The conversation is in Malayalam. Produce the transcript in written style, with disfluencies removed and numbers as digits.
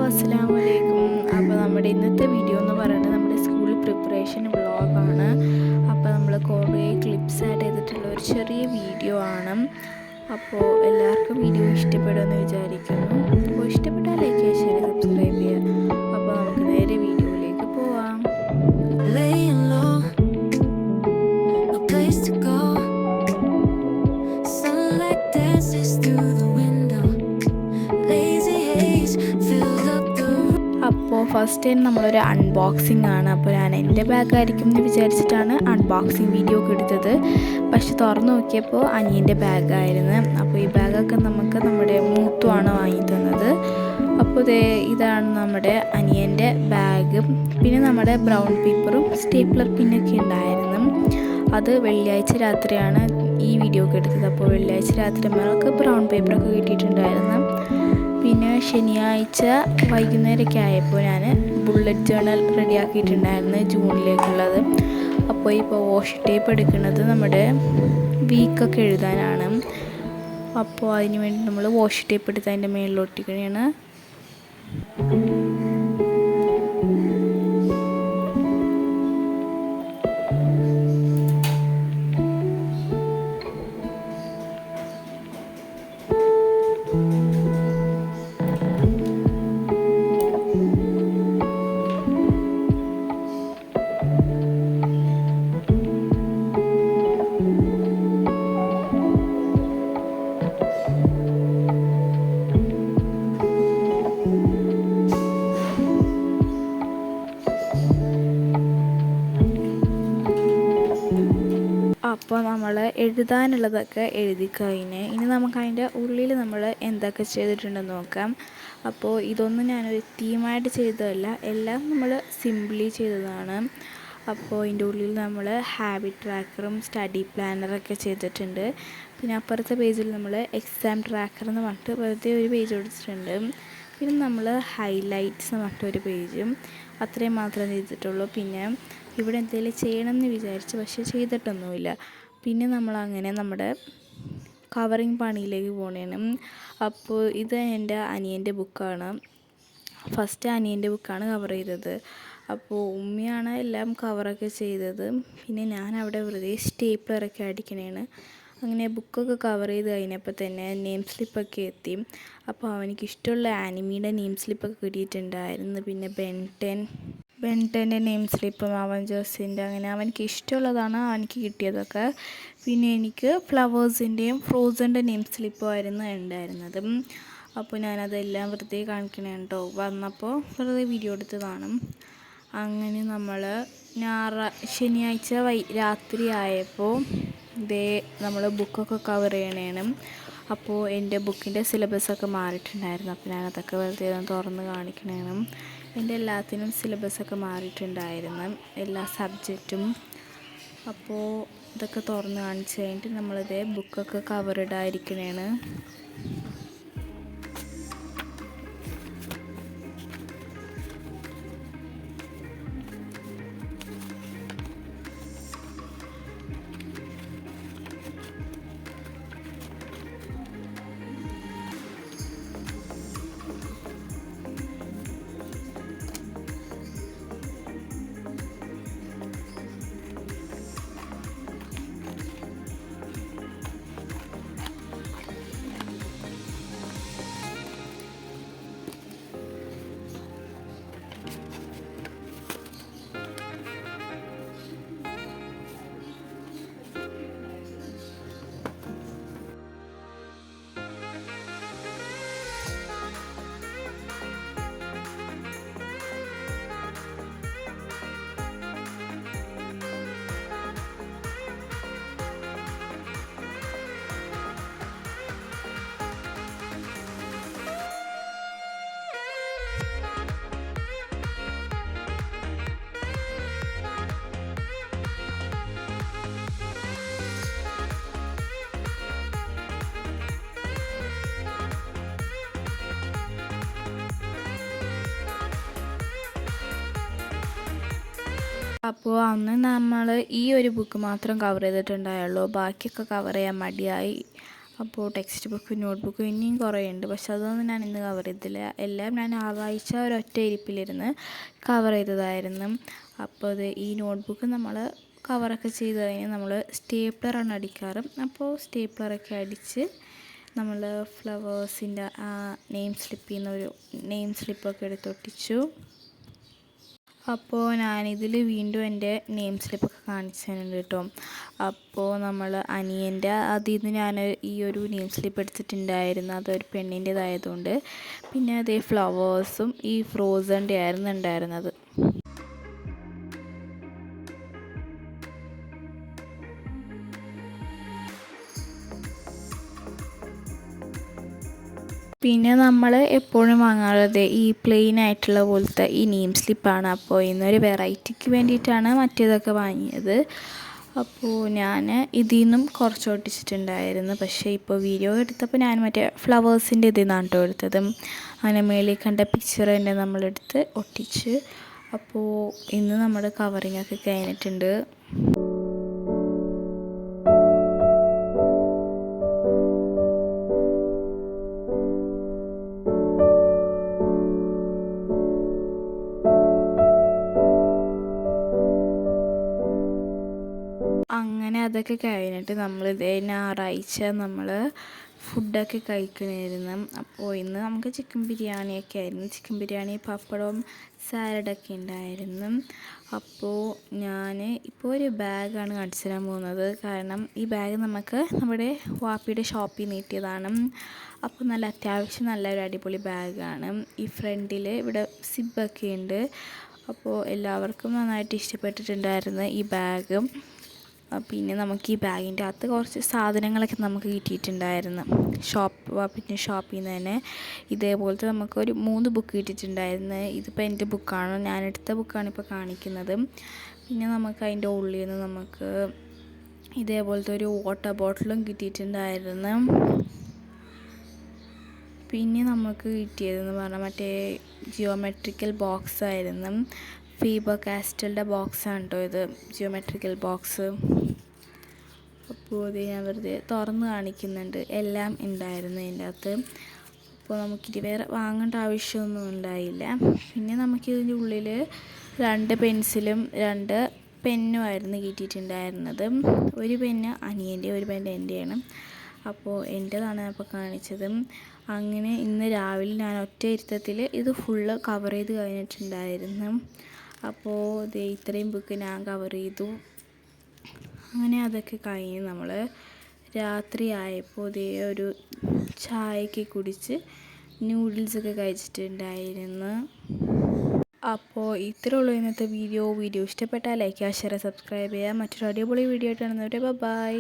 അസ്സലാമലൈക്കും. അപ്പോൾ നമ്മുടെ ഇന്നത്തെ വീഡിയോ എന്ന് പറയുന്നത് നമ്മുടെ സ്കൂൾ പ്രിപ്പറേഷൻ വ്ളോഗാണ്. അപ്പോൾ നമ്മൾ കുറേ ക്ലിപ്സ് ആഡ് ചെയ്തിട്ടുള്ള ഒരു ചെറിയ വീഡിയോ ആണ്. അപ്പോൾ എല്ലാവർക്കും വീഡിയോ ഇഷ്ടപ്പെടുമെന്ന് വിചാരിക്കുന്നു. അപ്പോൾ ഇഷ്ടപ്പെട്ടാൽ ലൈക്ക് ചെയ്യുക, ഷെയർ, സബ്സ്ക്രൈബ് ചെയ്യുക. അപ്പോൾ നമുക്ക് നേരെ വീഡിയോയിലേക്ക് പോവാം. അപ്പോൾ ഫസ്റ്റ് ടൈം നമ്മളൊരു അൺബോക്സിങ് ആണ്. അപ്പോൾ ഞാൻ എൻ്റെ ബാഗായിരിക്കും എന്ന് വിചാരിച്ചിട്ടാണ് അൺബോക്സിങ് വീഡിയോ ഒക്കെ എടുത്തത്. പക്ഷെ തുറന്നു നോക്കിയപ്പോൾ അനിയൻ്റെ ബാഗായിരുന്നു. അപ്പോൾ ഈ ബാഗൊക്കെ നമുക്ക് നമ്മുടെ മൂത്തുമാണ് വാങ്ങി തന്നത്. അപ്പോൾ ഇതാണ് നമ്മുടെ അനിയൻ്റെ ബാഗ്. പിന്നെ നമ്മുടെ ബ്രൗൺ പേപ്പറും സ്റ്റേപ്ലർ പിന്നൊക്കെ ഉണ്ടായിരുന്നു. അത് വെള്ളിയാഴ്ച രാത്രിയാണ് ഈ വീഡിയോ ഒക്കെ എടുത്തത്. അപ്പോൾ വെള്ളിയാഴ്ച രാത്രി നമ്മൾക്ക് ബ്രൗൺ പേപ്പറൊക്കെ കിട്ടിയിട്ടുണ്ടായിരുന്നു. പിന്നെ ശനിയാഴ്ച വൈകുന്നേരമൊക്കെ ആയപ്പോൾ ഞാൻ ബുള്ളറ്റ് ജേർണൽ റെഡിയാക്കിയിട്ടുണ്ടായിരുന്നു ജൂണിലേക്കുള്ളത്. അപ്പോൾ ഇപ്പോൾ വാഷ് ടേപ്പ് എടുക്കുന്നത് നമ്മുടെ വീക്കൊക്കെ എഴുതാനാണ്. അപ്പോൾ അതിന് വേണ്ടി നമ്മൾ വാഷ് ടേപ്പ് എടുത്ത് അതിൻ്റെ മേളിലൊട്ടിക്കുകയാണ്. അപ്പോൾ നമ്മൾ എഴുതാനുള്ളതൊക്കെ എഴുതി കഴിഞ്ഞ് ഇനി നമുക്ക് അതിൻ്റെ ഉള്ളിൽ നമ്മൾ എന്തൊക്കെ ചെയ്തിട്ടുണ്ടെന്ന് നോക്കാം. അപ്പോൾ ഇതൊന്നും ഞാനൊരു തീമായിട്ട് ചെയ്തതല്ല, എല്ലാം നമ്മൾ സിംപിളി ചെയ്തതാണ്. അപ്പോൾ ഇതിൻ്റെ ഉള്ളിൽ നമ്മൾ ഹാബിറ്റ് ട്രാക്കറും സ്റ്റഡി പ്ലാനറൊക്കെ ചെയ്തിട്ടുണ്ട്. പിന്നെ അപ്പുറത്തെ പേജിൽ നമ്മൾ എക്സാം ട്രാക്കർ എന്ന് പറഞ്ഞിട്ട് വെറുതെ ഒരു പേജ് കൊടുത്തിട്ടുണ്ട്. പിന്നെ നമ്മൾ ഹൈലൈറ്റ്സ് എന്ന് പറഞ്ഞിട്ടൊരു പേജും അത്രയും മാത്രമേ ചെയ്തിട്ടുള്ളൂ. പിന്നെ ഇവിടെ എന്തെങ്കിലും ചെയ്യണമെന്ന് വിചാരിച്ചു, പക്ഷേ ചെയ്തിട്ടൊന്നുമില്ല. പിന്നെ നമ്മളങ്ങനെ നമ്മുടെ കവറിങ് പണിയിലേക്ക് പോകണേണ്. അപ്പോൾ ഇത് എൻ്റെ അനിയൻ്റെ ബുക്കാണ്. ഫസ്റ്റ് അനിയൻ്റെ ബുക്കാണ് കവർ ചെയ്തത്. അപ്പോൾ ഉമ്മയാണ് എല്ലാം കവറൊക്കെ ചെയ്തത്. പിന്നെ ഞാൻ അവിടെ വെറുതെ സ്റ്റേപ്ലറൊക്കെ അടിക്കണേണ്. അങ്ങനെ ബുക്കൊക്കെ കവർ ചെയ്ത് കഴിഞ്ഞപ്പോൾ തന്നെ നെയിം സ്ലിപ്പൊക്കെ എത്തി. അപ്പോൾ അവനിക്ക് ഇഷ്ടമുള്ള ആനിമിയുടെ നെയിം സ്ലിപ്പൊക്കെ കിട്ടിയിട്ടുണ്ടായിരുന്നു. പിന്നെ ബെൻടെൻ്റെ നെയിം സ്ലിപ്പും അവഞ്ചേഴ്സിൻ്റെ, അങ്ങനെ അവനിക്ക് ഇഷ്ടമുള്ളതാണ് അവനിക്ക് കിട്ടിയതൊക്കെ. പിന്നെ എനിക്ക് ഫ്ലവേഴ്സിൻ്റെയും ഫ്രോസൻ്റെ നെയിം സ്ലിപ്പുമായിരുന്നു ഉണ്ടായിരുന്നത്. അപ്പോൾ ഞാനതെല്ലാം വെറുതെ കാണിക്കണേ കേട്ടോ. വന്നപ്പോൾ വെറുതെ വീഡിയോ എടുത്തതാണ്. അങ്ങനെ നമ്മൾ ശനിയാഴ്ച രാത്രി ആയപ്പോൾ നമ്മൾ ബുക്കൊക്കെ കവർ ചെയ്യണേണ്. അപ്പോൾ എൻ്റെ ബുക്കിൻ്റെ സിലബസൊക്കെ മാറിയിട്ടുണ്ടായിരുന്നു. അപ്പോൾ ഞാനതൊക്കെ വെറുതെ തുറന്ന് കാണിക്കണേണ്. എൻ്റെ എല്ലാത്തിനും സിലബസൊക്കെ മാറിയിട്ടുണ്ടായിരുന്നു, എല്ലാ സബ്ജക്റ്റും. അപ്പോൾ ഇതൊക്കെ തുറന്ന് കാണിച്ച് കഴിഞ്ഞിട്ട് നമ്മളിത് ബുക്കൊക്കെ കവറിടായിരിക്കണേണ്. അപ്പോൾ അന്ന് നമ്മൾ ഈ ഒരു ബുക്ക് മാത്രം കവർ ചെയ്തിട്ടുണ്ടായുള്ളൂ, ബാക്കിയൊക്കെ കവർ ചെയ്യാൻ മടിയായി. അപ്പോൾ ടെക്സ്റ്റ് ബുക്ക് നോട്ട് ബുക്ക് ഇനിയും കുറേ ഉണ്ട്, പക്ഷെ അതൊന്നും ഞാൻ ഇന്ന് കവർ ചെയ്തില്ല. എല്ലാം ഞാൻ ആഴ്ച ഒരൊറ്റ ഇരിപ്പിലിരുന്ന് കവർ ചെയ്തതായിരുന്നു. അപ്പോൾ അത് ഈ നോട്ട് ബുക്ക് നമ്മൾ കവറൊക്കെ ചെയ്ത് കഴിഞ്ഞാൽ നമ്മൾ സ്റ്റേപ്ലറാണ് അടിക്കാറ്. അപ്പോൾ സ്റ്റേപ്ലറൊക്കെ അടിച്ച് നമ്മൾ ഫ്ലവേഴ്സിൻ്റെ ആ നെയിം സ്ലിപ്പിൽ നിന്നൊരു നെയിം സ്ലിപ്പൊക്കെ എടുത്തൊട്ടിച്ചു. അപ്പോൾ ഞാനിതിൽ വീണ്ടും എൻ്റെ നെയിം സ്ലിപ്പൊക്കെ കാണിച്ചു തരുന്നുണ്ട് കേട്ടോ. അപ്പോൾ നമ്മൾ അനിയൻ്റെ അതിൽ നിന്ന് ഞാൻ ഈ ഒരു നെയിം സ്ലിപ്പ് എടുത്തിട്ടുണ്ടായിരുന്നു, അതൊരു പെണ്ണിൻ്റേതായതുകൊണ്ട്. പിന്നെ അതേ ഫ്ലവേഴ്സും ഈ ഫ്രോസൻ്റെ ആയിരുന്നു ഉണ്ടായിരുന്നത്. പിന്നെ നമ്മൾ എപ്പോഴും വാങ്ങാറുള്ളത് ഈ പ്ലെയിൻ ആയിട്ടുള്ള പോലത്തെ ഈ നെയിം സ്ലിപ്പാണ്. അപ്പോൾ ഇന്നൊരു വെറൈറ്റിക്ക് വേണ്ടിയിട്ടാണ് മറ്റേതൊക്കെ വാങ്ങിയത്. അപ്പോൾ ഞാൻ ഇതിൽ നിന്നും കുറച്ച് ഒട്ടിച്ചിട്ടുണ്ടായിരുന്നു, പക്ഷേ ഇപ്പോൾ വീഡിയോ എടുത്തപ്പോൾ ഞാൻ മറ്റേ ഫ്ലവേഴ്സിൻ്റെ ഇതിൽ നിന്നാണ് കേട്ടോ എടുത്തത്. അങ്ങനെ മേളിൽ കണ്ട പിക്ചർ തന്നെ നമ്മളെടുത്ത് ഒട്ടിച്ച്. അപ്പോൾ ഇന്ന് നമ്മുടെ കവറിങ് ഒക്കെ കഴിഞ്ഞിട്ടുണ്ട്. അങ്ങനെ അതൊക്കെ കഴിഞ്ഞിട്ട് നമ്മൾ ഇതേ ഞായറാഴ്ച നമ്മൾ ഫുഡൊക്കെ കഴിക്കണമായിരുന്നു. അപ്പോൾ ഇന്ന് നമുക്ക് ചിക്കൻ ബിരിയാണിയൊക്കെ ആയിരുന്നു. ചിക്കൻ ബിരിയാണി, പപ്പടവും സാലഡൊക്കെ ഉണ്ടായിരുന്നു. അപ്പോൾ ഞാൻ ഇപ്പോൾ ഒരു ബാഗാണ് കാണിച്ചു തരാൻ പോകുന്നത്. കാരണം ഈ ബാഗ് നമുക്ക് നമ്മുടെ വാപ്പിയുടെ ഷോപ്പിൽ നിന്ന് കിട്ടിയതാണ്. അപ്പോൾ നല്ല അത്യാവശ്യം നല്ലൊരു അടിപൊളി ബാഗാണ്. ഈ ഫ്രണ്ടിൽ ഇവിടെ സിബൊക്കെ ഉണ്ട്. അപ്പോൾ എല്ലാവർക്കും നന്നായിട്ട് ഇഷ്ടപ്പെട്ടിട്ടുണ്ടായിരുന്നു ഈ ബാഗ്. പിന്നെ നമുക്ക് ഈ ബാഗിൻ്റെ അകത്ത് കുറച്ച് സാധനങ്ങളൊക്കെ നമുക്ക് കിട്ടിയിട്ടുണ്ടായിരുന്നു. പിന്നെ ഷോപ്പിൽ നിന്ന് തന്നെ ഇതേപോലത്തെ നമുക്കൊരു 3 ബുക്ക് കിട്ടിയിട്ടുണ്ടായിരുന്നു. ഇതിപ്പോൾ എൻ്റെ ബുക്കാണ്, ഞാനെടുത്ത ബുക്കാണ് ഇപ്പോൾ കാണിക്കുന്നത്. പിന്നെ നമുക്ക് അതിൻ്റെ ഉള്ളിൽ നിന്ന് നമുക്ക് ഇതേപോലത്തെ ഒരു വാട്ടർ ബോട്ടിലും കിട്ടിയിട്ടുണ്ടായിരുന്നു. പിന്നെ നമുക്ക് കിട്ടിയതെന്ന് പറഞ്ഞാൽ മറ്റേ ജിയോമെട്രിക്കൽ ബോക്സ് ആയിരുന്നു. ഫീബർ കാസ്റ്റലിൻ്റെ ബോക്സാണ് കേട്ടോ ഇത്, ജിയോമെട്രിക്കൽ ബോക്സ്. അപ്പോൾ ഇത് ഞാൻ വെറുതെ തുറന്ന് കാണിക്കുന്നുണ്ട്. എല്ലാം ഉണ്ടായിരുന്നു ഇതിൻ്റെ അകത്ത്. അപ്പോൾ നമുക്കിത് വേറെ വാങ്ങേണ്ട ആവശ്യമൊന്നും ഉണ്ടായില്ല. പിന്നെ നമുക്കിതിൻ്റെ ഉള്ളിൽ 2 പെൻസിലും 2 പെന്നും ആയിരുന്നു കിട്ടിയിട്ടുണ്ടായിരുന്നത്. ഒരു പെന്ന് അനിയൻ്റെ, ഒരു പെന്ന് എൻ്റെയാണ്. അപ്പോൾ എൻ്റേതാണ് ഞാൻ ഇപ്പോൾ കാണിച്ചത്. അങ്ങനെ ഇന്ന് രാവിലെ ഞാൻ ഒറ്റ ഇരുത്തത്തിൽ ഇത് ഫുള്ള് കവർ ചെയ്ത് കഴിഞ്ഞിട്ടുണ്ടായിരുന്നു. അപ്പോൾ ദേ ഇത്രയും ബുക്ക് ഞാൻ കവർ ചെയ്തു. അങ്ങനെ അതൊക്കെ കഴിഞ്ഞ് നമ്മൾ രാത്രി ആയപ്പോൾ ദേ ഒരു ചായയൊക്കെ കുടിച്ച് നൂഡിൽസൊക്കെ കഴിച്ചിട്ടുണ്ടായിരുന്നു. അപ്പോൾ ഇത്രയേ ഉള്ളൂ ഇന്നത്തെ വീഡിയോ ഇഷ്ടപ്പെട്ടാൽ ലൈക്ക് ചെയ്യുക, ഷെയർ, സബ്സ്ക്രൈബ് ചെയ്യുക. മറ്റൊരു അടിപൊളി വീഡിയോ ആയിട്ട് കാണുന്നവരെ ബൈ.